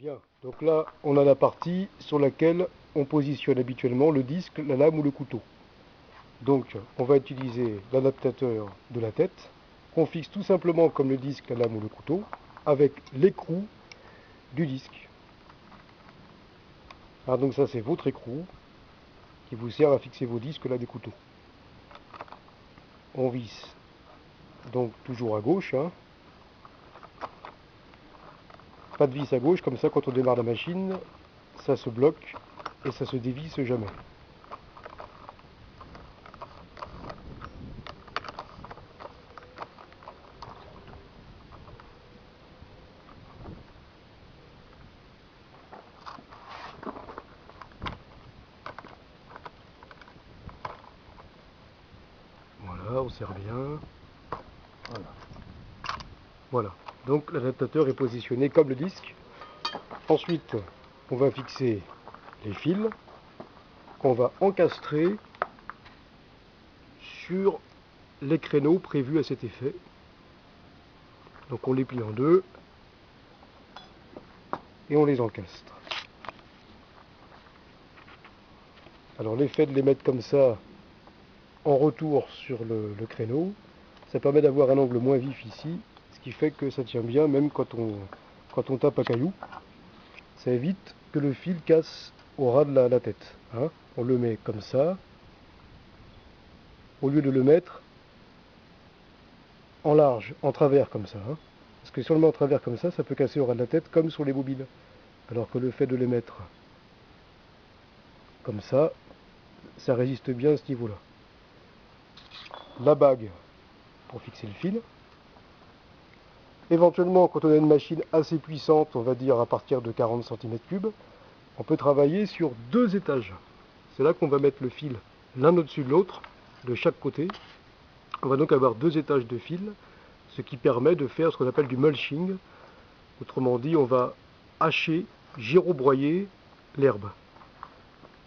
Bien, donc là on a la partie sur laquelle on positionne habituellement le disque, la lame ou le couteau. Donc on va utiliser l'adaptateur de la tête, qu'on fixe tout simplement comme le disque, la lame ou le couteau, avec l'écrou du disque. Alors donc ça c'est votre écrou qui vous sert à fixer vos disques là des couteaux. On visse donc toujours à gauche, hein. Pas de vis à gauche, comme ça quand on démarre la machine, ça se bloque et ça se dévisse jamais. Voilà, on serre bien. Voilà. Voilà. Donc l'adaptateur est positionné comme le disque. Ensuite, on va fixer les fils qu'on va encastrer sur les créneaux prévus à cet effet. Donc on les plie en deux et on les encastre. Alors l'effet de les mettre comme ça en retour sur le créneau, ça permet d'avoir un angle moins vif ici, ce qui fait que ça tient bien même quand on tape à caillou. Ça évite que le fil casse au ras de la tête, hein. On le met comme ça, au lieu de le mettre en large, en travers comme ça, hein. Parce que si on le met en travers comme ça peut casser au ras de la tête comme sur les bobines. Alors que le fait de les mettre comme ça résiste bien à ce niveau-là. La bague pour fixer le fil. Éventuellement, quand on a une machine assez puissante, on va dire à partir de 40 cm3, on peut travailler sur 2 étages. C'est là qu'on va mettre le fil l'un au-dessus de l'autre, de chaque côté. On va donc avoir 2 étages de fil, ce qui permet de faire ce qu'on appelle du mulching. Autrement dit, on va hacher, girobroyer l'herbe.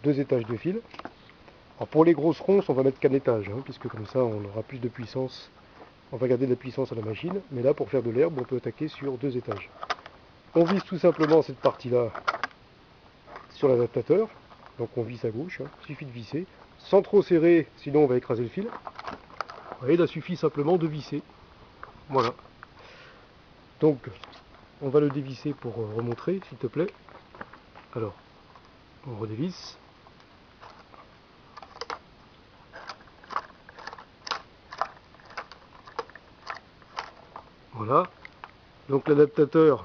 2 étages de fil. Alors pour les grosses ronces, on va mettre qu'un étage, hein, puisque comme ça on aura plus de puissance. On va garder de la puissance à la machine, mais là pour faire de l'herbe, on peut attaquer sur 2 étages. On visse tout simplement cette partie-là sur l'adaptateur. Donc on visse à gauche, hein. Il suffit de visser, sans trop serrer, sinon on va écraser le fil. Vous voyez, il suffit simplement de visser. Voilà. Donc on va le dévisser pour remontrer, s'il te plaît. Alors, on redévisse. Voilà. Donc l'adaptateur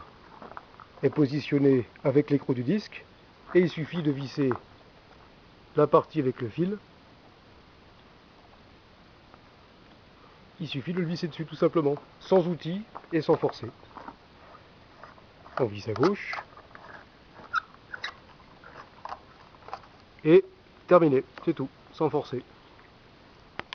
est positionné avec l'écrou du disque et il suffit de visser la partie avec le fil. Il suffit de le visser dessus tout simplement, sans outil et sans forcer. On visse à gauche et terminé, c'est tout, sans forcer.